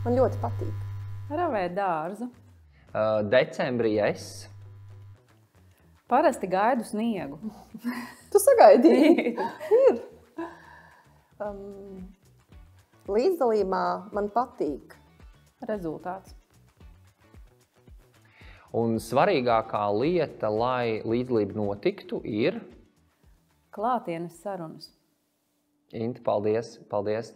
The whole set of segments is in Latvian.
Man ļoti patīk. Ravēt dārzu. Decembrī es. Parasti gaidu sniegu. Tu sagaidīji? Ir. Līdzdalībā man patīk. Rezultāts. Un svarīgākā lieta, lai līdzdalība notiktu, ir... Klātienes sarunas. Inti, paldies, paldies,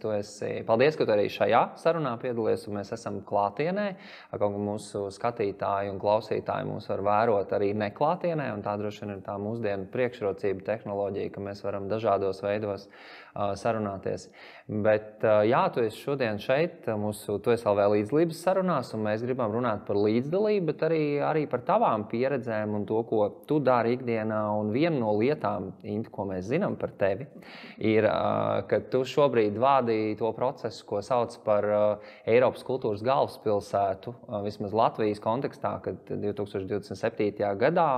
paldies, ka tu arī šajā sarunā piedalies, un mēs esam klātienē. Kaut kā mūsu skatītāji un klausītāji mūs var vērot arī neklātienē, un tā droši vien ir tā mūsdienu priekšrocība tehnoloģija, ka mēs varam dažādos veidos sarunāties. Bet jā, tu esi šodien šeit, tu esi vēl līdzdalības sarunās, un mēs gribam runāt par līdzdalību, bet arī par tavām pieredzēm un to, ko tu dari ikdienā. Un viena no lietām, Inti, ko mēs zinām par tevi, ir, ka tu šobrīd vādi to procesu, ko sauc par Eiropas kultūras galvaspilsētu, vismaz Latvijas kontekstā, kad 2027. gadā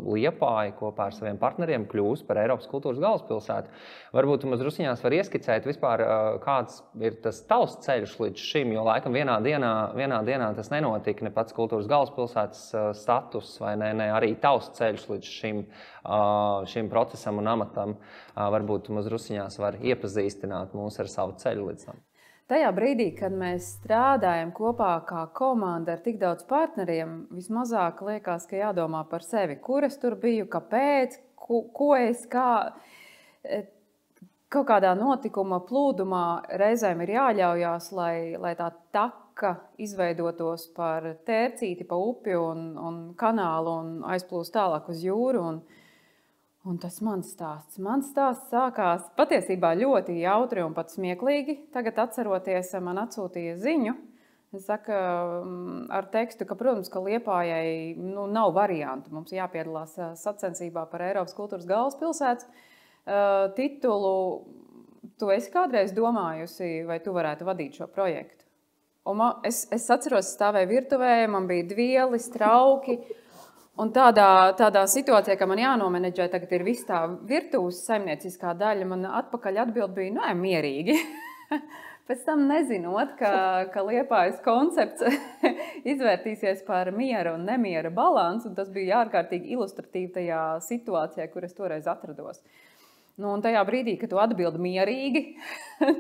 Liepāja kopā ar saviem partneriem kļūs par Eiropas kultūras galvaspilsētu. Varbūt tu drusciņās var ieskicēt vispār, kāds ir tas tavs ceļš līdz šim, jo laikam vienā dienā tas nenotika, ne pats kultūras galvaspilsētas status, vai ne arī tavs ceļš līdz šim procesam un amatam. Varbūt tu drusciņās var iepazīstināt mūs ar savu ceļu līdz tam. Tajā brīdī, kad mēs strādājam kopā kā komanda ar tik daudz partneriem, vismazāk liekas, ka jādomā par sevi. Kur es tur biju, kāpēc, ko es kaut kādā notikuma plūdumā reizēm ir jāļaujās, lai tā taka izveidotos par tērcīti pa upi un kanālu un aizplūst tālāk uz jūru. Un tas mans stāsts sākās patiesībā ļoti jautri un pat smieklīgi. Tagad atceroties, man atsūtīja ziņu. Es saku ar tekstu, ka, protams, ka Liepājai nav variantu. Mums jāpiedalās sacensībā par Eiropas kultūras galvaspilsētas titulu. Tu esi kādreiz domājusi, vai tu varētu vadīt šo projektu? Un es atceros, stāvēju virtuvē, man bija dvielis, trauki. Un tādā situācijā, ka man jānomenedžē, tagad ir viss tā virtuves saimnieciskā daļa, man atpakaļ atbild bija, nē, mierīgi. Pēc tam nezinot, ka Liepājas koncepts izvērtīsies par miera un nemiera balansu, un tas bija ārkārtīgi ilustratīvi tajā situācijā, kur es toreiz atrados. Un tajā brīdī, kad tu atbildi mierīgi,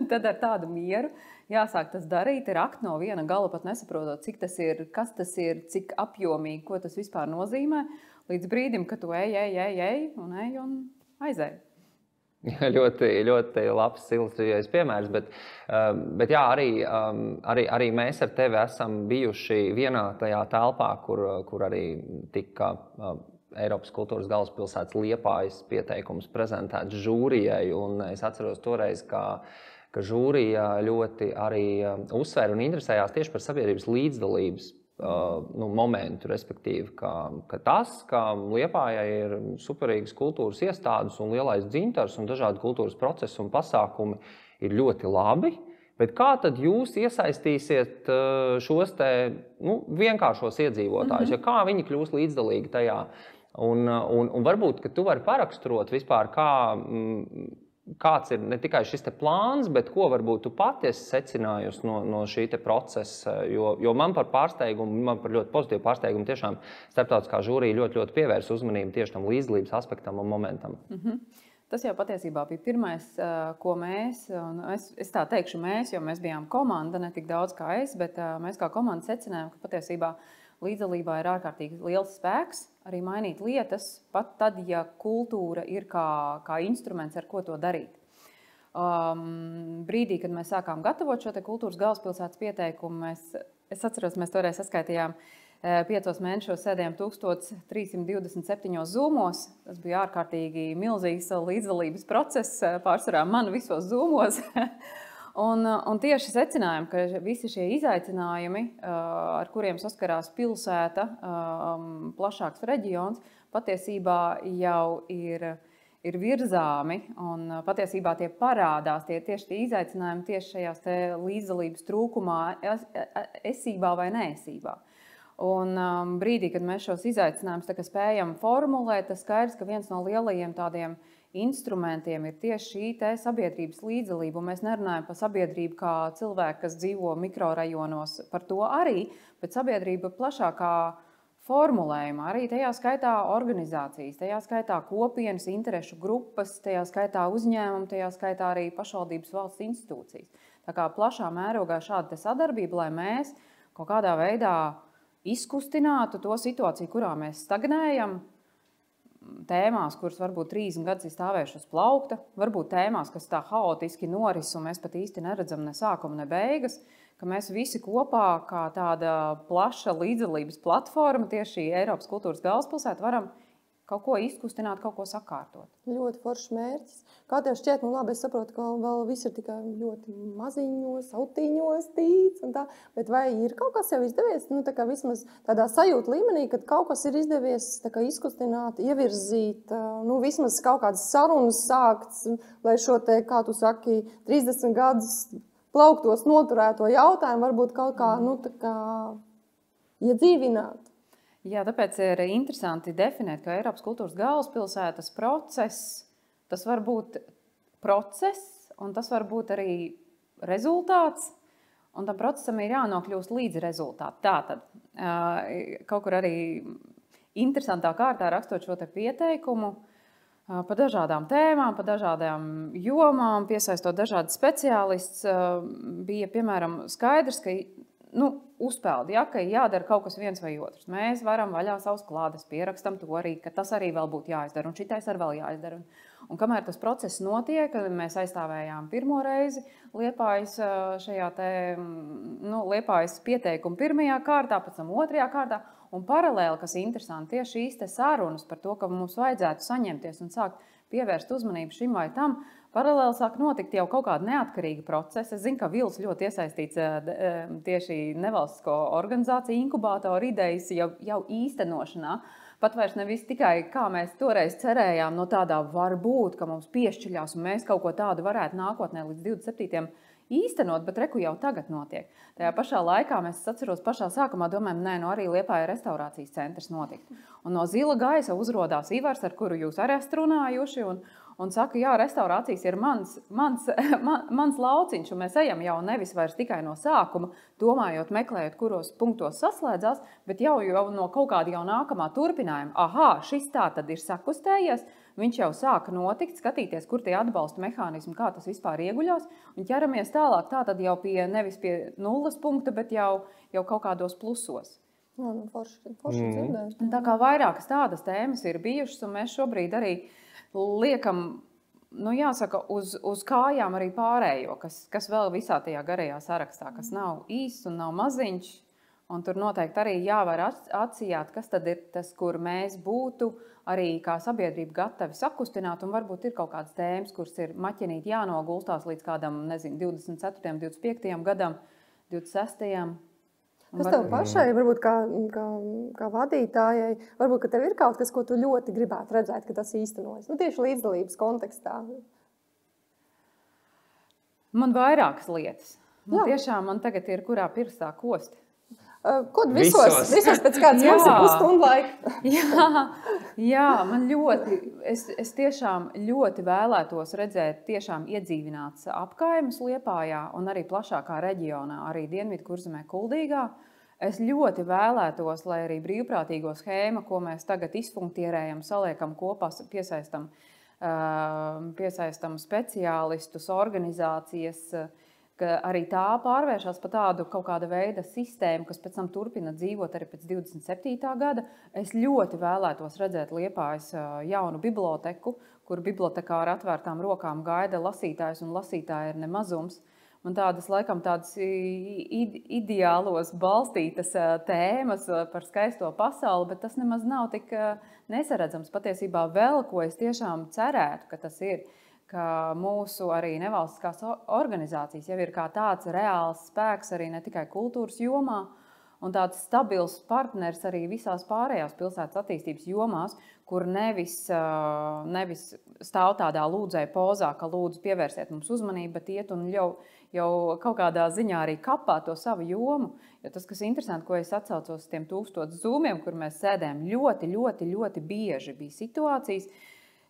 tad ar tādu mieru jāsāk tas darīt, rakt no viena gala, pat nesaprotot, cik tas ir, kas tas ir, cik apjomīgi, ko tas vispār nozīmē, līdz brīdim, kad tu ej un aizej. Ļoti, ļoti labs ilustrējais piemērs, bet jā, arī mēs ar tevi esam bijuši vienā tajā telpā, kur arī tika Eiropas kultūras galvaspilsētas Liepājas pieteikums prezentēts žūrijai, un es atceros toreiz, ka žūrija ļoti arī uzsvēra un interesējās tieši par sabiedrības līdzdalības momentu, respektīvi, ka tas, ka Liepājai ir superīgas kultūras iestādes un lielais dzintars un dažādi kultūras procesi un pasākumi ir ļoti labi, bet kā tad jūs iesaistīsiet šos te vienkāršos iedzīvotājus, ja kā viņi kļūs līdzdalīgi tajā? Un varbūt, ka tu vari paraksturot vispār, kāds ir ne tikai šis te plāns, bet ko varbūt tu pati esi secinājusi no šī te procesa, jo man par pārsteigumu, man par ļoti pozitīvu pārsteigumu tiešām starptautiskā žūrija ļoti pievērs uzmanību tieši tam līdzdalības aspektam un momentam. Tas jau patiesībā bija pirmais, ko mēs, un es tā teikšu mēs, jo mēs bijām komanda, ne tik daudz kā es, bet mēs kā komanda secinājām, ka patiesībā līdzdalībā ir ārkārtīgi liels spēks arī mainīt lietas, pat tad, ja kultūra ir kā instruments, ar ko to darīt. Brīdī, kad mēs sākām gatavot šo te kultūras galvaspilsētas pieteikumu, es atceros, mēs toreiz saskaitījām 5 mēnešos sēdējām 1327 zūmos. Tas bija ārkārtīgi milzīgs līdzdalības process, pārsvarā man visos zūmos. Un tieši secinājām, ka visi šie izaicinājumi, ar kuriem saskarās pilsēta, plašāks reģions, patiesībā jau ir virzāmi un patiesībā tie parādās, tieši tie izaicinājumi tieši šajās te līdzdalības trūkumā, esībā vai neesībā. Un brīdī, kad mēs šos izaicinājumus spējam formulēt, tas skaidrs, ka viens no lielajiem tādiem instrumentiem ir tieši šī te sabiedrības līdzdalība. Mēs nerunājam par sabiedrību kā cilvēku, kas dzīvo mikrorajonos, par to arī, bet sabiedrība plašākā formulējumā, arī tajā skaitā organizācijas, tajā skaitā kopienas, interešu grupas, tajā skaitā uzņēmumi, tajā skaitā arī pašvaldības valsts institūcijas. Tā kā plašā mērogā šāda sadarbība, lai mēs kaut kādā veidā izkustinātu to situāciju, kurā mēs stagnējam, tēmās, kuras varbūt 30 gadus ir stāvējušas uz plaukta, varbūt tēmās, kas tā haotiski noris un mēs pat īsti neredzam ne sākumu, ne beigas, ka mēs visi kopā kā tāda plaša līdzdalības platforma tieši Eiropas kultūras galvaspilsētā varam kaut ko izkustināt, kaut ko sakārtot. Ļoti foršs mērķis. Kā tev šķiet, nu labi, es saprotu, ka vēl viss ir tikai ļoti maziņos, autiņos, tīts un tā, bet vai ir kaut kas jau izdevies, nu tā kā vismaz tādā sajūta līmenī, kad kaut kas ir izdevies tā kā izkustināt, ievirzīt, nu vismaz kaut kādas sarunas sākts, lai šo te, kā tu saki, 30 gadus plauktos noturēto jautājumu varbūt kaut kā, nu tā kā iedzīvināt. Jā, tāpēc ir interesanti definēt, ka Eiropas kultūras galvaspilsētas process, tas var būt process, un tas var būt arī rezultāts, un tam procesam ir jānokļūst līdz rezultātu. Tātad, kaut kur arī interesantā kārtā rakstot šo te pieteikumu par dažādām tēmām, par dažādām jomām, piesaistot dažādas speciālistus, bija, piemēram, skaidrs, ka uzpeld, ja, ka jādara kaut kas viens vai otrs. Mēs varam vaļā savus klādes, pierakstam to arī, ka tas arī vēl būtu jāizdara, un šitais arī vēl jāizdara. Un kamēr tas process notiek, mēs aizstāvējām pirmo reizi Liepājas šajā te, Liepājas pieteikumu pirmajā kārtā, pēc tam otrajā kārtā, un paralēli, kas interesanti, tieši šīs te sarunas par to, ka mums vajadzētu saņemties un sākt pievērst uzmanību šim vai tam, paralēli sāk notikt jau kaut kāda neatkarīga procesa. Es zinu, ka Vils ļoti iesaistīts tieši nevalstisko organizāciju inkubātoru idejas jau īstenošanā. Pat vairs nevis tikai, kā mēs toreiz cerējām, no tādā varbūt, ka mums piešķiļās un mēs kaut ko tādu varētu nākotnē līdz 27. īstenot, bet reku jau tagad notiek. Tajā pašā laikā mēs atceros pašā sākumā domājam, arī Liepāja restaurācijas centrs notikt. Un no zila gaisa uzrodās Ivars, ar kuru jūs arī esat runājuši, un saka, jā, restaurācijas ir mans lauciņš, un mēs ejam jau nevis vairs tikai no sākuma, domājot, meklējot, kuros punktos saslēdzās, bet jau no kaut kāda jau nākamā turpinājuma. Aha, šis tā tad ir sakustējies, viņš jau sāka notikt, skatīties, kur tie atbalsta mehānismi, kā tas vispār ieguļās, un ķeramies tālāk, tā tad jau nevis pie 0 punkta, bet jau kaut kādos plusos. Forši dzirdēt. Tā kā vairākas tādas tēmas ir bijušas, un mēs šobrīd arī liekam, jāsaka, uz kājām arī pārējo, kas vēl visā tajā garajā sarakstā, kas nav īsts un nav maziņš, un tur noteikti arī jāvar atsijāt, kas tad ir tas, kur mēs būtu arī kā sabiedrība gatavi sakustināt, un varbūt ir kaut kādas tēmas, kuras ir maķinīt jānogulstās līdz kādam, 24. 25. gadam, 26. Kas tev pašai, varbūt kā vadītājai, varbūt, ka tev ir kaut kas, ko tu ļoti gribētu redzēt, ka tas īstenojas? Tieši līdzdalības kontekstā. Man vairākas lietas. Man tagad ir kurā pirkstā kosti. Kod visos pēc kādas pusstundu laika? Jā, man es tiešām ļoti vēlētos redzēt tiešām iedzīvināts apkaimes Liepājā un arī plašākā reģionā, arī Dienvidkurzemē Kuldīgā. Es ļoti vēlētos, lai arī brīvprātīgo schēma, ko mēs tagad izfunktierējam, saliekam kopā, piesaistam speciālistus, organizācijas, ka arī tā pārvēršas par tādu kaut kāda veida sistēmu, kas pēc tam turpina dzīvot arī pēc 27. gada. Es ļoti vēlētos redzēt Liepājas jaunu biblioteku, kur bibliotekāri atvērtām rokām gaida lasītājs, un lasītāji ir nemazums. Man tādas ideālos balstītas tēmas par skaisto pasauli, bet tas nemaz nav tik nesaredzams. Patiesībā vēl, ko es tiešām cerētu, ka tas ir, ka mūsu arī nevalstiskās organizācijas jau ir kā tāds reāls spēks arī ne tikai kultūras jomā, un tāds stabils partners arī visās pārējās pilsētas attīstības jomās, kur nevis stāv tādā lūdzēja pozā, ka lūdzu pievērsiet mums uzmanību, bet iet un jau kaut kādā ziņā arī kapā to savu jomu. Jo tas, kas interesanti, ko es atsaucos uz tiem 1000 zūmiem, kur mēs sēdējam ļoti bieži bija situācijas,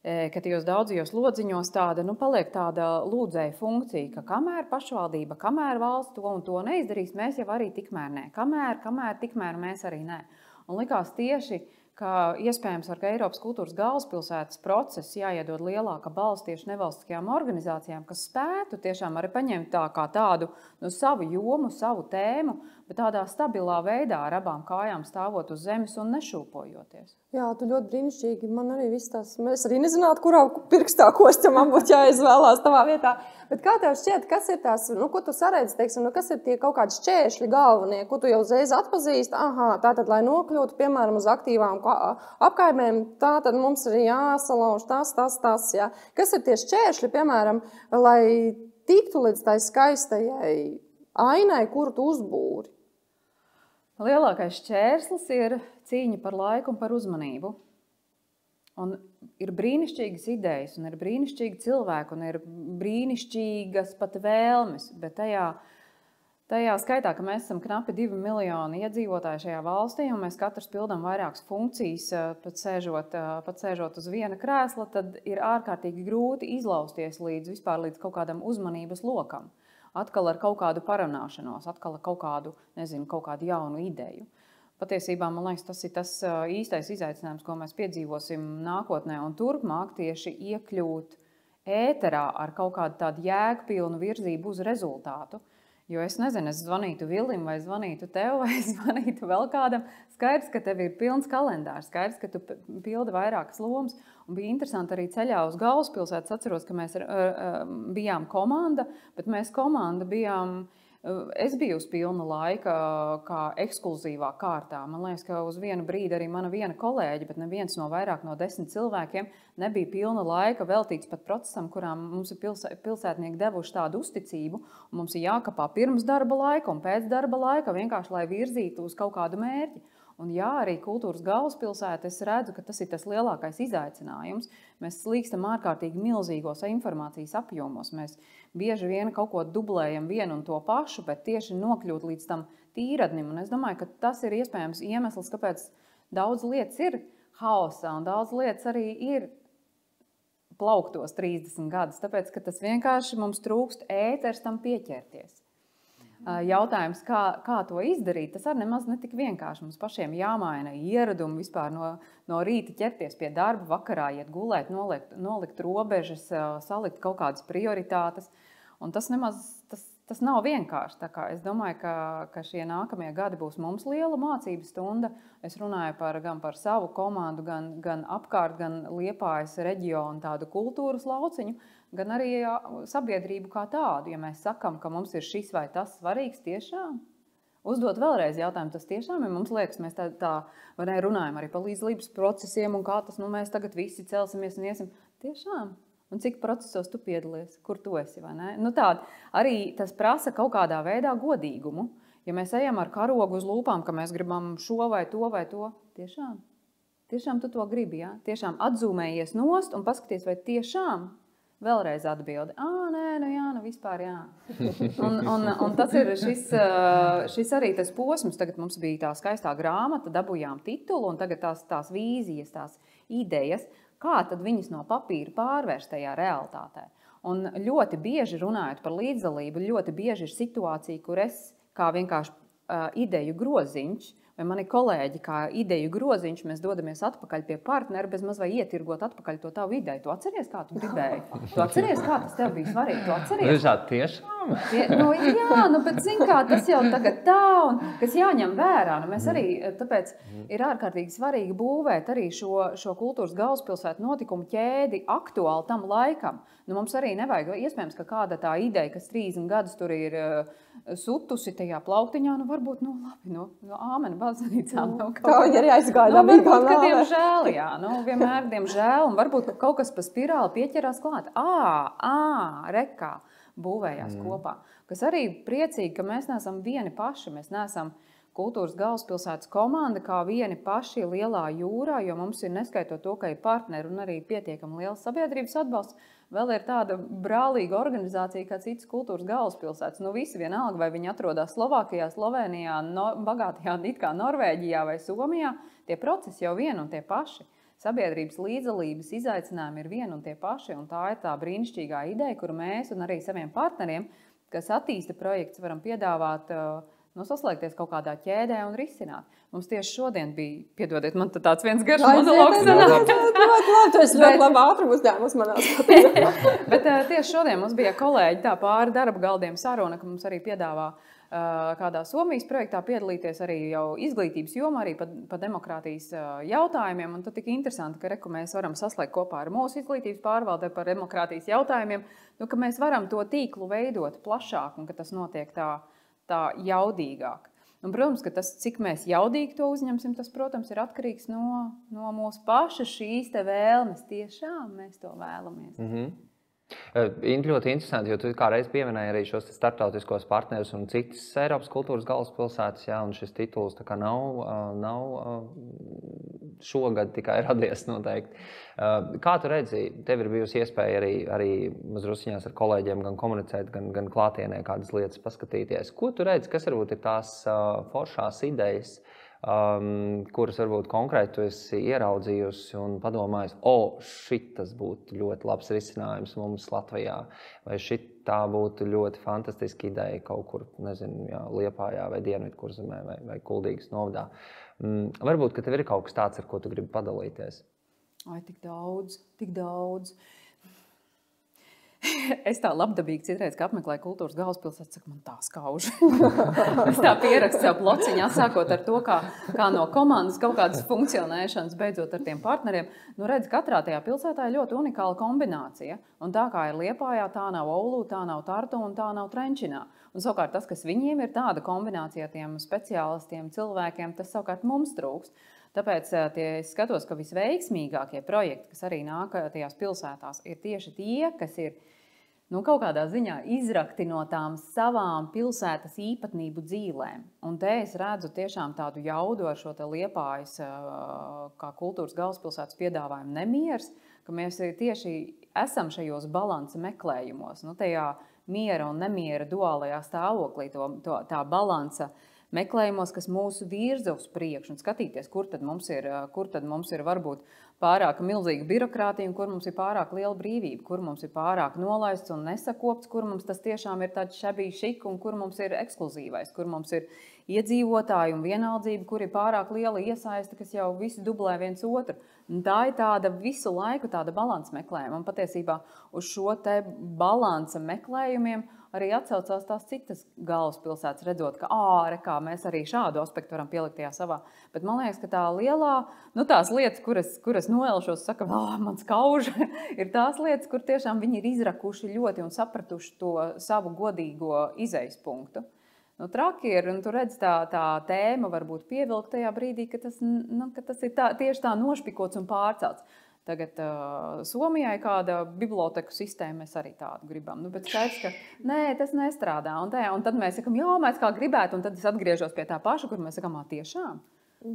ka tajos daudzajos lodziņos paliek tāda lūdzēja funkcija, ka kamēr pašvaldība, kamēr valsts to un to neizdarīs, mēs jau arī tikmēr nē. Kamēr tikmēr mēs arī nē. Un likās tieši, ka iespējams ar Eiropas kultūras galvaspilsētas procesu jāiedod lielāka balss tieši nevalstiskajām organizācijām, kas spētu tiešām arī paņemt tādu savu jomu, savu tēmu, bet tādā stabilā veidā ar abām kājām stāvot uz zemes un nešūpojoties. Jā, tu ļoti brīnišķīgi. Man arī viss tās, mēs arī nezinātu, kurā pirkstā kostā man būtu jāizvēlās tavā vietā. Bet kā tev šķiet, kas ir tās, ko tu saredzi, teiksim, kas ir tie kaut kādi šķēršļi galvenie, ko tu jau uzreiz atpazīsti? Tātad, lai nokļūtu, piemēram, uz aktīvām apkaimēm, tātad mums ir jāsalauž tas, jā. Kas ir tie šķēršļi, piemēram, lai tiktu līdz tai skaistajai ainai, kuru tu uzbūri? Lielākais šķērslis ir cīņa par laiku un par uzmanību. Un ir brīnišķīgas idejas, un ir brīnišķīgi cilvēki, un ir brīnišķīgas pat vēlmes, bet tajā skaitā, ka mēs esam knapi 2 miljoni iedzīvotāji šajā valstī, un mēs katrs pildam vairākas funkcijas, pat sēžot uz viena krēsla, tad ir ārkārtīgi grūti izlausties līdz kaut kādam uzmanības lokam. Atkal ar kaut kādu parunāšanos, atkal ar kaut kādu jaunu ideju. Patiesībā, man liekas, tas ir tas īstais izaicinājums, ko mēs piedzīvosim nākotnē un turpmāk tieši iekļūt ēterā ar kaut kādu tādu jēgpilnu virzību uz rezultātu. Jo es nezinu, es zvanītu Vilim, vai zvanītu tev, vai zvanītu vēl kādam. Skaidrs, ka tev ir pilns kalendārs, skaidrs, ka tu pildi vairākas lomas. Un bija interesanti arī ceļā uz galvaspilsētu. Atceros, ka mēs bijām komanda, bet mēs komanda bijām... Es biju uz pilna laika kā ekskluzīvā kārtā. Man liekas, ka uz vienu brīdi arī mana viena kolēģe, bet neviens no vairāk no 10 cilvēkiem nebija pilna laika veltīts pat procesam, kurām mums ir pilsētnieki devuši tādu uzticību. Un mums ir jākapā pirms darba laika un pēc darba laika, vienkārši lai virzītu uz kaut kādu mērķi. Un jā, arī kultūras galvaspilsēta, es redzu, ka tas ir tas lielākais izaicinājums. Mēs slīkstam ārkārtīgi milzīgos informācijas apjomos. Mēs bieži vien kaut ko dublējam vienu un to pašu, bet tieši nokļūt līdz tam tīradnim. Un es domāju, ka tas ir iespējams iemesls, kāpēc daudz lietas ir haosā un daudz lietas arī ir plauktos 30 gadus. Tāpēc, ka tas vienkārši mums trūkst ēters tam pieķerties. Jautājums, kā to izdarīt, tas arī nemaz netik vienkārši. Mums pašiem jāmaina ieradumi vispār no rīta ķerties pie darba, vakarā iet gulēt, nolikt robežas, salikt kaut kādas prioritātes. Un tas nav vienkārši. Tā kā es domāju, ka šie nākamie gadi būs mums liela mācības stunda. Es runāju gan par savu komandu, gan apkārt, gan Liepājas reģionu tādu kultūras lauciņu, gan arī sabiedrību kā tādu. Ja mēs sakam, ka mums ir šis vai tas svarīgs tiešām, uzdot vēlreiz jautājumu, tas tiešām ir. Mums liekas, mēs tā runājam arī par līdzdalības procesiem un kā tas, mēs tagad visi celsimies un iesim. Tiešām. Un cik procesos tu piedalies, kur tu esi, vai ne? Arī tas prasa kaut kādā veidā godīgumu. Ja mēs ejam ar karogu uz lūpām, ka mēs gribam šo vai to, tiešām tu to gribi, jā? Tiešām atzūmējies nost un paskaties, vai tiešām vēlreiz atbildi. Nē, vispār jā. Un tas ir šis arī tas posms. Tagad mums bija tā skaistā grāmata, dabūjām titulu, un tagad tās vīzijas, tās idejas, kā tad viņas no papīra pārvērst tajā realitātē. Un ļoti bieži runājot par līdzdalību, ļoti bieži ir situācija, kur es kā vienkārši ideju groziņš, vai mani kolēģi kā ideju groziņš, mēs dodamies atpakaļ pie partnera, bez maz vai ietirgot atpakaļ to tavu ideju. Tu atceries, kā tu gribēji? Tu atceries, kā tas tev bija svarīgi? Tu atceries? Tiešām? Jā, bet zini kā, tas jau tagad tā, un kas jāņem vērā. Mēs arī, tāpēc ir ārkārtīgi svarīgi būvēt arī šo kultūras galvaspilsētu notikumu ķēdi aktuāli tam laikam. Mums arī nevajag, iespējams, ka kāda tā ideja, kas 30 gadus tur ir sutusi tajā plauktiņā, varbūt, labi, āmena baznīcām. Tā viņa arī aizgāja. Varbūt, ka diemžēl, jā, vienmēr diemžēl, un varbūt kaut kas pa spirāli pieķerās klāt. Rekā būvējās kopā. Kas arī priecīgi, ka mēs neesam vieni paši, mēs neesam kultūras galvaspilsētas komanda kā vieni paši lielā jūrā, jo mums ir neskaitot to, ka ir partneri un arī pietiekami liels sabiedrības atbalsts. Vēl ir tāda brālīga organizācija kā citas kultūras galvaspilsētas. Visi vienalga, vai viņi atrodas Slovākijā, Slovenijā, bagātajā it kā Norvēģijā vai Somijā, tie procesi jau vien un tie paši. sabiedrības līdzdalības izaicinājumi ir vieni un tie paši, un tā ir tā brīnišķīgā ideja, kuru mēs un arī saviem partneriem, kas attīsta projekts, varam piedāvāt, saslēgties kaut kādā ķēdē un risināt. Mums tieši šodien bija, piedodiet, man tāds viens garš monologs sanāk. Tu esi ļoti labi ātrumu uzņēmus manā skatījumā. Bet tieši šodien mums bija kolēģi tā pāri darba galdiem saruna, ka mums arī piedāvā kādā Somijas projektā piedalīties arī jau izglītības jomā, arī pa demokrātijas jautājumiem. Un tad tik interesanti, ka mēs varam saslēgt kopā ar mūsu izglītības pārvalde par demokrātijas jautājumiem, ka mēs varam to tīklu veidot plašāk un ka tas notiek tā jaudīgāk. Un, protams, ka tas, cik mēs jaudīgi to uzņemsim, tas, protams, ir atkarīgs no mūsu paša šīs te vēlmes. Tiešām mēs to vēlamies. Inti, ļoti interesanti, jo tu kā reiz pieminēji arī šos starptautiskos partnerus un citas Eiropas kultūras galvaspilsētas, un šis tituls tā kā nav šogad tikai radies noteikti. Kā tu redzi, tev ir bijusi iespēja arī mazrusiņās ar kolēģiem gan komunicēt, gan klātienē kādas lietas paskatīties. Ko tu redzi, kas varbūt ir tās foršās idejas, kuras varbūt konkrēti tu esi ieraudzījusi un padomājusi, šitas būtu ļoti labs risinājums mums Latvijā, vai šitā būtu ļoti fantastiska ideja kaut kur, nezinu, Liepājā vai Dienvidkurzemē vai Kuldīgas novadā. Varbūt, ka tev ir kaut kas tāds, ar ko tu gribi padalīties? Tik daudz. Es tā labdabīgi citreiz, ka apmeklēju kultūras galvaspilsētu, saku, man tā skauž. Es tā pierakstu sev blociņā, sākot ar to, kā no komandas kaut kādas funkcionēšanas, beidzot ar tiem partneriem. Redz, katrā tajā pilsētā ir ļoti unikāla kombinācija. Un tā kā ir Liepājā, tā nav Oulu, tā nav Tartu un tā nav Trenčinā. Un savukārt tas, kas viņiem ir tāda kombinācija tiem speciālistiem, cilvēkiem, tas savukārt mums trūkst. Tāpēc es skatos, ka visveiksmīgākie projekti, kas arī nāk tajās pilsētās, ir tieši tie, kas ir kaut kādā ziņā izrakti no tām savām pilsētas īpatnību dzīvēm. Un te es redzu tiešām tādu jaudu ar šo te Liepājas kā kultūras galvaspilsētas piedāvājumu nemieris, ka mēs tieši esam šajos balansa meklējumos, tajā miera un nemiera duālajā stāvoklī, tā balansa meklējumos, kas mūsu virza uz priekšu un skatīties, kur tad mums ir varbūt pārāk milzīga birokrātija un kur mums ir pārāk liela brīvība, kur mums ir pārāk nolaists un nesakopts, kur mums tas tiešām ir tāds šabī šik un kur mums ir ekskluzīvais, kur mums ir iedzīvotāji un vienaldzība, kur ir pārāk liela iesaiste, kas jau visi dublē viens otru. Un tā ir tāda visu laiku tāda balansa meklējuma. Un patiesībā uz šo te balansa meklējumiem arī atsaucās tās citas galvaspilsētas, redzot, ka mēs arī šādu aspektu varam pielikt tajā savā. Bet man liekas, ka tā lielā, tās lietas, kuras noelšos, saka, man skauž, ir tās lietas, kur tiešām viņi ir izrakuši ļoti un sapratuši to savu godīgo izejas punktu. Traki ir, un tu redz tā tēma varbūt pievilkt tajā brīdī, ka tas ir tieši tā nošpikots un pārcelts. Tagad Somijai kāda biblioteku sistēma, mēs arī tādu gribam. Bet skaidrs, ka nē, tas nestrādā. Un tad mēs sakam, mēs kā gribētu, un tad es atgriežos pie tā paša, kur mēs sakam, tiešām.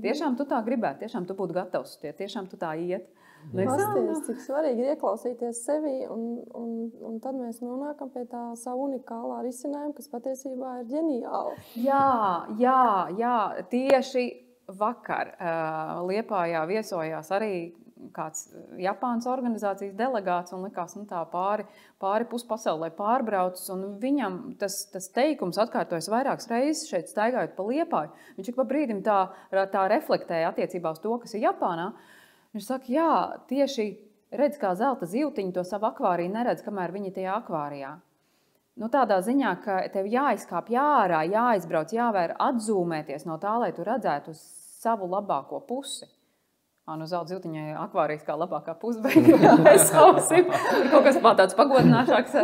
Tiešām tu tā gribētu, tiešām tu būtu gatavs, tiešām tu tā iet. Pasties, cik svarīgi ir ieklausīties sevi, un tad mēs nonākam pie tā savu unikālā risinājuma, kas patiesībā ir ģeniāla. Jā, tieši vakar Liepājā viesojās arī kāds Japānas organizācijas delegāts un likās tā pāri puspasaulē pārbraucis, un viņam tas teikums atkārtojas vairākas reizes šeit staigājot pa Liepāju. Viņš ik pa brīdim tā reflektēja attiecībā uz to, kas ir Japānā. Viņš saka, tieši redz, kā zelta zivtiņi to savu akvāriju neredz, kamēr viņi tajā akvārijā. Tādā ziņā, ka tev jāizkāpj ārā, jāizbrauc, jāvēr atzūmēties no tā, lai tu redzētu savu labāko pusi. Zelta zivtiņai akvārijas kā labākā puse, bet sausim. Tur kaut kas tāds pagodināšāks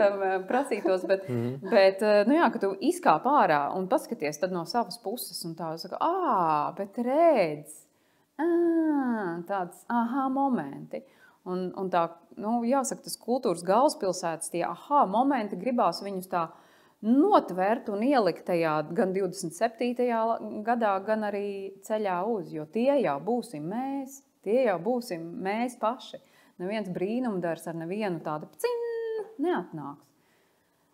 prasītos, bet ka tu izkāp ārā un paskaties tad no savas puses un tā, saka, bet redz, tāds momenti. Un tā, jāsaka, tas kultūras galvaspilsētas, tie momenti gribās viņus tā notvert un ielikt tajā gan 27. gadā, gan arī ceļā uz, jo tie jau būsim mēs. Tie jau būsim mēs paši. Neviens brīnumdars ar nevienu tādu neatnāks.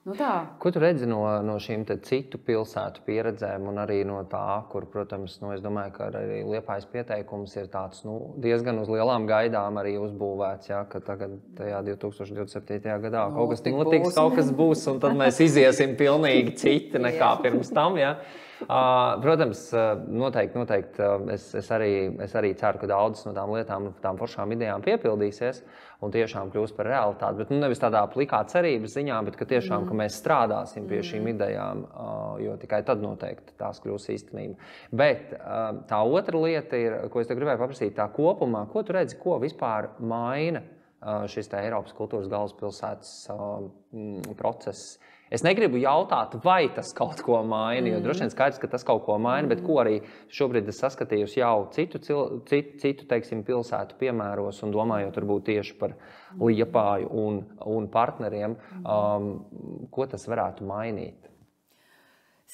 Nu tā. Ko tu redzi no šīm citu pilsētu pieredzēm un arī no tā, kur, protams, es domāju, ka arī Liepājas pieteikums ir tāds diezgan uz lielām gaidām arī uzbūvēts, ja, ka tagad tajā 2027. gadā kaut kas notiks, kaut kas būs, un tad mēs iziesim pilnīgi citi nekā pirms tam. Ja. Protams, noteikti es arī ceru, ka daudzas no tām lietām, tām foršām idejām piepildīsies un tiešām kļūs par realitāti. Bet nevis tādā plikā cerības ziņā, bet ka tiešām, ka mēs strādāsim pie šīm idejām, jo tikai tad noteikti tās kļūs īstenība. Bet tā otra lieta ir, ko es te gribēju paprasīt, tā kopumā, ko tu redzi, ko vispār maina šis Eiropas kultūras galvaspilsētas process? Es negribu jautāt, vai tas kaut ko maina, jo droši vien skaidrs, ka tas kaut ko maina, bet ko arī šobrīd es saskatījusi jau citu teiksim, pilsētu piemēros un domājot varbūt tieši par Liepāju un partneriem, ko tas varētu mainīt.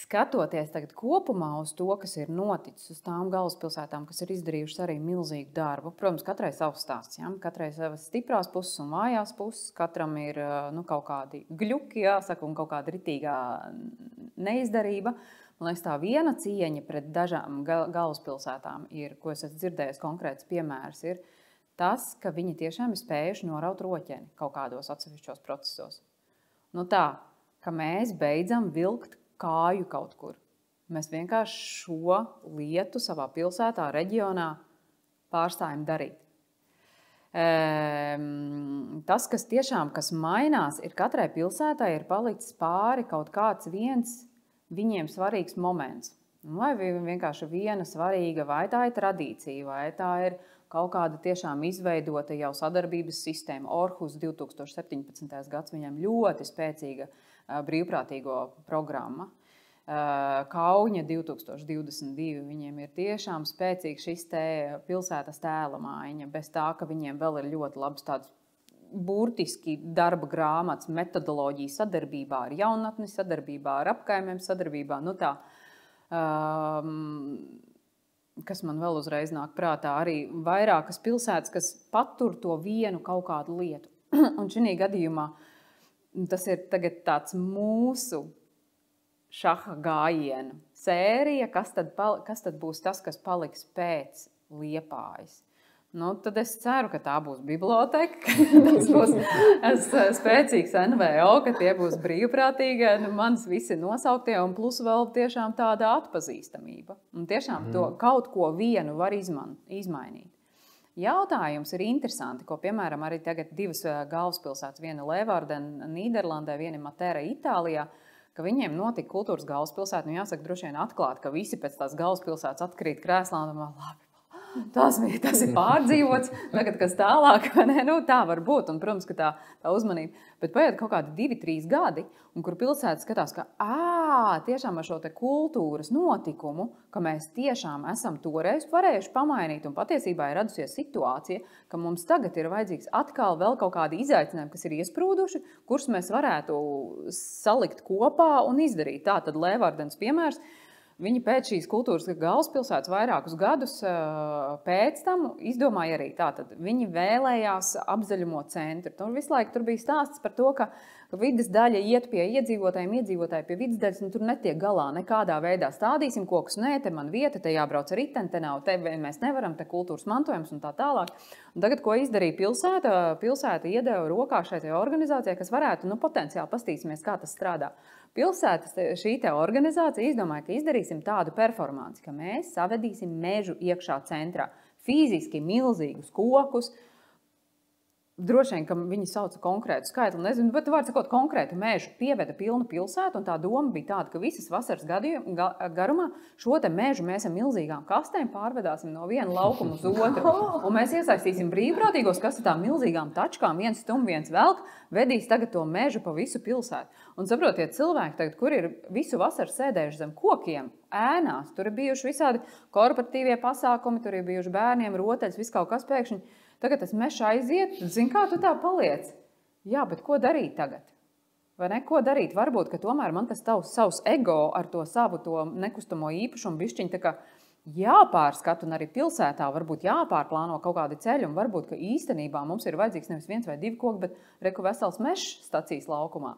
Skatoties tagad kopumā uz to, kas ir noticis, uz tām galvaspilsētām, kas ir izdarījušas arī milzīgu darbu. Protams, katrai savs stāsts, ja? Katrai savas stiprās puses un vājās puses, katram ir kaut kādi gļuki, jāsaka, un kaut kāda ritīgā neizdarība. Man liekas, tā viena cieņa pret dažām galvaspilsētām ir, ko es esmu dzirdējis konkrēts piemērs, ir tas, ka viņi tiešām ir spējuši noraut roķeni kaut kādos atsevišķos procesos. Nu tā, ka mēs beidzam vilkt kāju kaut kur. Mēs vienkārši šo lietu savā pilsētā, reģionā pārstājam darīt. Tas, kas tiešām mainās, ir katrai pilsētai ir palicis pāri kaut kāds viens viņiem svarīgs moments. Vai vienkārši viena svarīga, vai tā ir tradīcija, vai tā ir kaut kāda tiešām izveidota jau sadarbības sistēma. Orhus 2017. gads, viņam ļoti spēcīga brīvprātīgo programma. Kauņa 2022, viņiem ir tiešām spēcīgs šis pilsētas tēla maiņa, bez tā, ka viņiem vēl ir ļoti labs tāds burtiski darba grāmatas, metodoloģija sadarbībā ar jaunatni, sadarbībā ar apkaimēm, sadarbībā, nu tā, kas man vēl uzreiz nāk prātā, arī vairākas pilsētas, kas patur to vienu kaut kādu lietu. Un šī gadījumā tas ir tagad tāds mūsu šaha gājienu sērija, kas tad būs tas, kas paliks pēc Liepājas. Nu, tad es ceru, ka tā būs biblioteka, ka tas būs spēcīgs NVO, ka tie būs brīvprātīgi, manis visi nosauktie, un plus vēl tiešām tāda atpazīstamība. Un tiešām to kaut ko vienu var izmainīt. Jautājums ir interesanti, ko, piemēram, arī tagad divas galvaspilsētas, viena Leeuwarden Nīderlandē, viena Matera Itālijā, ka viņiem notika kultūras galvaspilsēta, un jāsaka droši vien atklāt, ka visi pēc tās galvaspilsētas atkrīt krēslā, un labi, tas ir pārdzīvots, tagad kas tālāk, ne? Nu, tā var būt, un, protams, ka tā uzmanība. Bet paiet kaut kādi 2-3 gadi, un kur pilsēta skatās, ka tiešām ar šo te kultūras notikumu, ka mēs tiešām esam toreiz varējuši pamainīt, un patiesībā ir radusies situācija, ka mums tagad ir vajadzīgs atkal vēl kaut kādi izaicinājumi, kas ir iesprūduši, kurus mēs varētu salikt kopā un izdarīt. Tā tad Leeuwardens piemērs. Viņi pēc šīs kultūras galvaspilsētas vairākus gadus pēc tam izdomāja arī tātad. Viņi vēlējās apzaļumot centru. Tur visu laiku tur bija stāsts par to, ka vides daļa iet pie iedzīvotājiem, iedzīvotāji pie vides daļas, un tur netiek galā nekādā veidā stādīsim kokus, nē, te man vieta, te jābrauc ar riteni, te nav, te mēs nevaram, te kultūras mantojums un tā tālāk. Un tagad, ko izdarīja pilsēta? Pilsēta iedeva rokā šai organizācijai, kas varētu, potenciāli pastīsimies, kā tas strādā. Pilsētas šī organizācija izdomāja, ka izdarīsim tādu performanci, ka mēs savedīsim mežu iekšā centrā. Fiziski milzīgus kokus. Droši vien, ka viņi sauca konkrētu skaitli, nezinu, bet var sakot konkrētu mežu pieveda pilnu pilsētu, un tā doma bija tāda, ka visas vasaras garumā šo te mežu mēs ar milzīgām kastēm pārvedāsim no viena laukuma uz otru. Un mēs iesaistīsim brīvprātīgos, kas ar tām milzīgām tačkām, viens stum, viens velk, vedīs tagad to mežu pa visu pilsētu. Un saprotiet, cilvēki tagad, kur ir visu vasaru sēdējuši zem kokiem, ēnās, tur ir bijuši visādi korporatīvie pasākumi, tur ir bijuši bērniem rotaļas, viss kaut kas pēkšņi. Tagad tas mežs aiziet, zini, kā tu tā paliec? Jā, bet ko darīt tagad? Vai ne? Ko darīt? Varbūt, ka tomēr man tas savs ego ar to savu to nekustamo īpašumu bišķiņu tā kā jāpārskata, un arī pilsētā varbūt jāpārplāno kaut kādi ceļi, un varbūt, ka īstenībā mums ir vajadzīgs nevis 1 vai 2 koki, bet reku vesels mežs stacijas laukumā.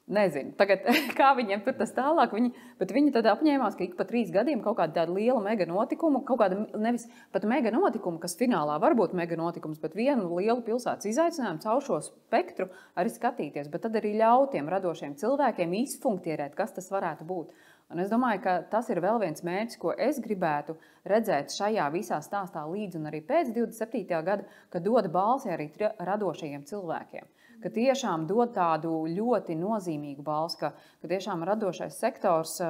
Nezinu, tagad, kā viņiem tur tas tālāk, bet viņi tad apņēmās, ka ik pa 3 gadiem kaut kāda tāda liela mega notikumu, kaut kāda nevis pat mega notikumu, kas finālā var būt mega notikums, bet vienu lielu pilsētas izaicinājumu caur šo spektru arī skatīties, bet tad arī ļaut tiem radošiem cilvēkiem izfunktierēt, kas tas varētu būt. Un es domāju, ka tas ir vēl viens mērķis, ko es gribētu redzēt šajā visā stāstā līdz un arī pēc 27. gada, ka dod balsi arī radošajiem cilvēkiem. Ka tiešām dod tādu ļoti nozīmīgu balsi, ka tiešām radošais sektors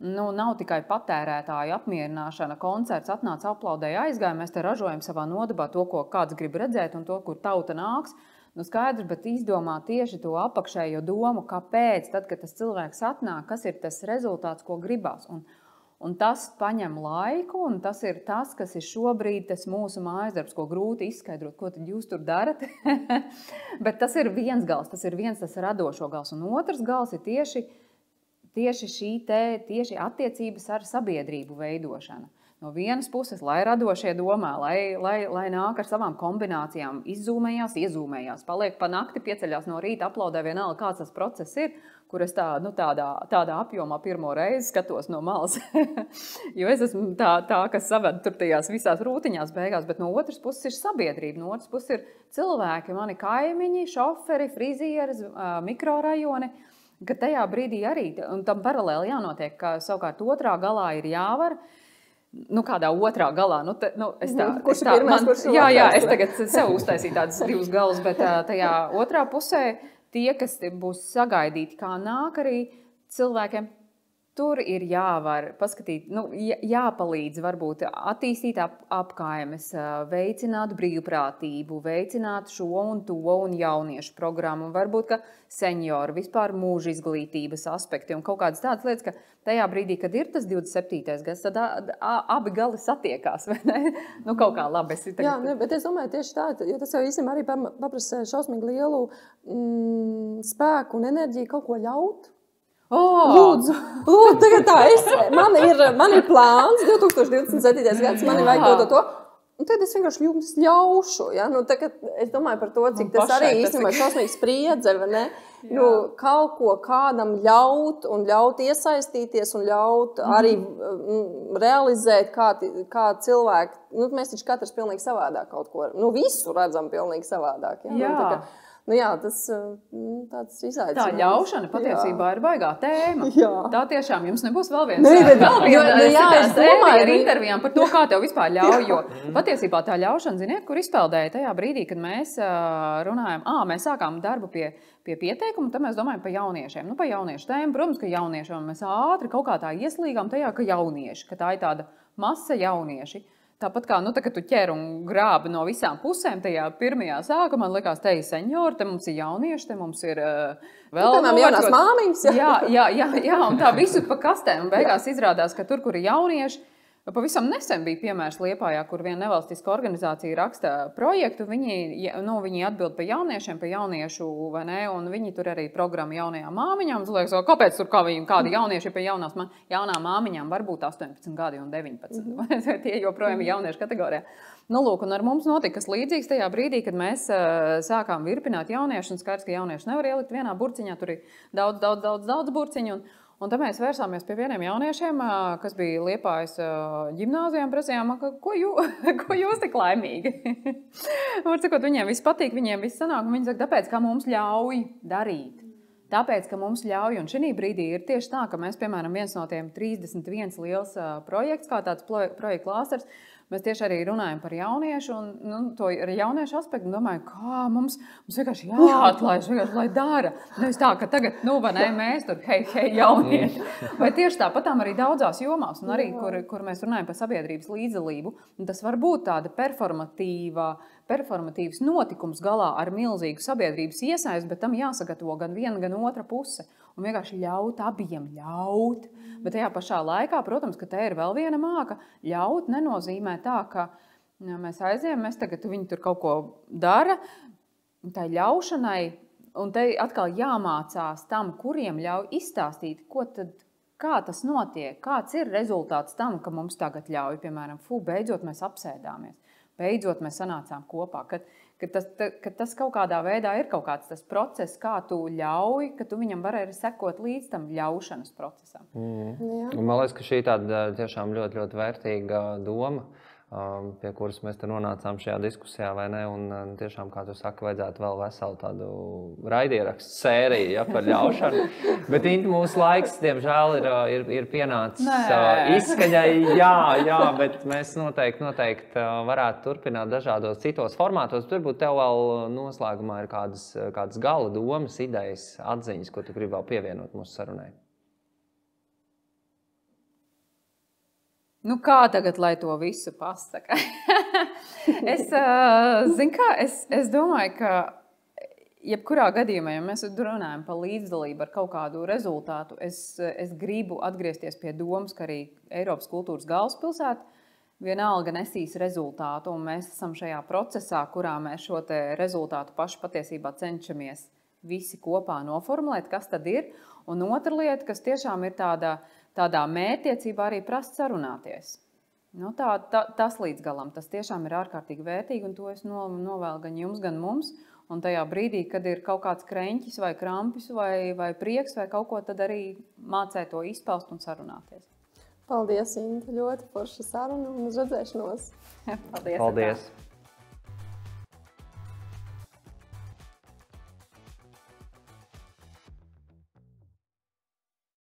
nav tikai patērētāju apmierināšana, koncerts atnāca, aplaudēja, aizgāja, mēs te ražojam savā nodabā to, ko kāds grib redzēt un to, kur tauta nāks. Skaidrs, bet izdomā tieši to apakšējo domu, kāpēc, tad, kad tas cilvēks atnāk, kas ir tas rezultāts, ko gribās. Un tas paņem laiku, un tas ir tas, kas ir šobrīd tas mūsu mājasdarbs, ko grūti izskaidrot, ko tad jūs tur darat. Bet tas ir viens gals, tas ir viens tas radošo gals. Un otrs gals ir tieši attiecības ar sabiedrību veidošana. No vienas puses, lai radošie domā, lai nāk ar savām kombinācijām, iezūmējās, paliek pa nakti, pieceļās no rīta, aplaudē vienalga, kāds tas process ir, kur es tādā apjomā pirmo reizi skatos no malas. Jo es esmu tā kas saved tur tajās visās rūtiņās beigās, bet no otras puses ir sabiedrība, no otras puses ir cilvēki, mani kaimiņi, šoferi, frizieres, mikrorajoni, ka tajā brīdī arī, un tam paralēli jānotiek, ka savukārt otrā galā ir jāvar, kādā otrā galā, kurš ir pirmais, kurš ir otrais? Jā, es tagad sev uztaisīju tādas 2 galus, bet tajā otrā pusē tie, kas būs sagaidīti, kā nāk arī cilvēkiem, tur ir jāvar paskatīt, jāpalīdz varbūt attīstīt apkaimes, veicināt brīvprātību, veicināt šo un to un jauniešu programmu, un varbūt, ka senioru, vispār mūža izglītības aspekti un kaut kādas tādas lietas, ka tajā brīdī, kad ir tas 27. gads, tad abi gali satiekās, vai ne? Kaut kā labi. Jā, bet es domāju tieši tā, jo tas jau īstenībā arī paprasa šausmīgi lielu spēku un enerģiju kaut ko ļaut. Lūdzu, tagad tā, man ir plāns 2027. gads, man ir vajag to. Un tad es vienkārši jums ļaušu. Ja? Tagad es domāju par to, cik tas arī īstenībā šausmīgi spriedze, vai ne? Kaut ko kādam ļaut iesaistīties un ļaut arī realizēt kā cilvēki. Mēs taču katrs pilnīgi savādāk kaut ko, visu redzam pilnīgi savādāk. Ja? Tas tāds izaicinājums. Tā ļaušana patiesībā ir baigā tēma. Jā. Tā tiešām jums nebūs vēl viens ar intervijām par to, kā tev vispār ļauj. Jo patiesībā tā ļaušana, ziniet, kur izpeldēja tajā brīdī, kad mēs runājam, mēs sākām darbu pie pieteikuma, tad mēs domājam par jauniešiem. Par jauniešu tēmu, protams, ka jauniešiem mēs ātri kaut kā tā ieslīgām tajā, ka jaunieši, ka tā ir tāda masa jaunieši. Tāpat kā, kad tu ķer un grābi no visām pusēm, tajā pirmajā sākumā, man liekas, te ir seniori, te mums ir jaunieši, te mums ir vēl jaunās māmiņas. Jā, un tā visu pa kastēm. Un beigās izrādās, ka tur, kur ir jaunieši, pavisam nesen bija piemērs Liepājā, kur viena nevalstiska organizācija raksta projektu, viņi atbild par jauniešiem, par jauniešu, vai ne, un viņi tur arī programmu jaunajām māmiņām. Es liekas, kāpēc tur kādi jaunieši pie jaunām māmiņām var būt 18 gadi un 19. Tie joprojām ir jauniešu kategorijā. Un ar mums notika kas līdzīgs tajā brīdī, kad mēs sākām virpināt jauniešu, un skaidrs, ka jaunieši nevar ielikt vienā burciņā, tur ir daudz burciņu, un tad mēs vērsāmies pie vieniem jauniešiem, kas bija Liepājas ģimnāzijām, prasījām, ko jūs tik laimīgi? Var sakot, viņiem viss patīk, viņiem viss sanāk, un viņi saka, tāpēc, ka mums ļauj darīt. Tāpēc, ka mums ļauj, un šī brīdī ir tieši tā, ka mēs, piemēram, viens no tiem 31 liels projekts, kā tāds projekta klāsters, mēs tieši arī runājam par jauniešu un to ar jauniešu aspektu. Domāju, kā mums vienkārši jāatlaiž, lai dara. Nevis tā, ka tagad, mēs tur, hei, jaunieši. Vai tieši tāpatām arī daudzās jomās, un arī, kur mēs runājam par sabiedrības līdzdalību. Tas var būt tāda performatīvs notikums galā ar milzīgu sabiedrības iesaisti, bet tam jāsagatavo gan viena, gan otra puse. Un vienkārši ļaut abiem. Bet tajā pašā laikā, protams, ka te ir vēl viena māka. Ļaut nenozīmē tā, ka mēs aizējam, tagad viņi tur kaut ko dara. Tā ļaušanai, un te atkal jāmācās tam, kuriem ļauj izstāstīt, kā tas notiek, kāds ir rezultāts tam, ka mums tagad ļauj, piemēram, beidzot mēs apsēdāmies. Beidzot mēs sanācām kopā. ka tas kaut kādā veidā ir kaut kāds tas process, kā tu ļauj, ka tu viņam vari arī sekot līdz tam ļaušanas procesam. Jā. Un man liekas, ka šī tāda tiešām ļoti, ļoti vērtīga doma, pie kuras mēs te nonācām šajā diskusijā, vai ne? Un tiešām, kā tu saki, vajadzētu vēl veselu tādu raidierakstu sēriju, ja, par ļaušanu. Bet Inta, mūsu laiks, diemžēl, ir pienācis izskaņai. Jā, bet mēs noteikti varētu turpināt dažādos citos formātos. Turbūt tev vēl noslēgumā ir kādas gala domas, idejas, atziņas, ko tu gribi vēl pievienot mūsu sarunai. Nu, kā tagad, lai to visu pasaka? Es domāju, ka jebkurā gadījumā, ja mēs runājam par līdzdalību ar kaut kādu rezultātu, es gribu atgriezties pie domas, ka arī Eiropas kultūras galvaspilsēta vienalga nesīs rezultātu, un mēs esam šajā procesā, kurā mēs šo te rezultātu paši patiesībā cenšamies visi kopā noformulēt, kas tad ir. Un otra lieta, kas tiešām ir tādā mērķtiecībā arī prast sarunāties. Nu, tas līdz galam, tas tiešām ir ārkārtīgi vērtīgi, un to es novēlu gan jums, gan mums. Un tajā brīdī, kad ir kaut kāds kreņķis vai krampis vai prieks vai kaut ko, tad arī mācēt to izpaust un sarunāties. Paldies, Inta, ļoti forša saruna un uz redzēšanos. Paldies. Paldies.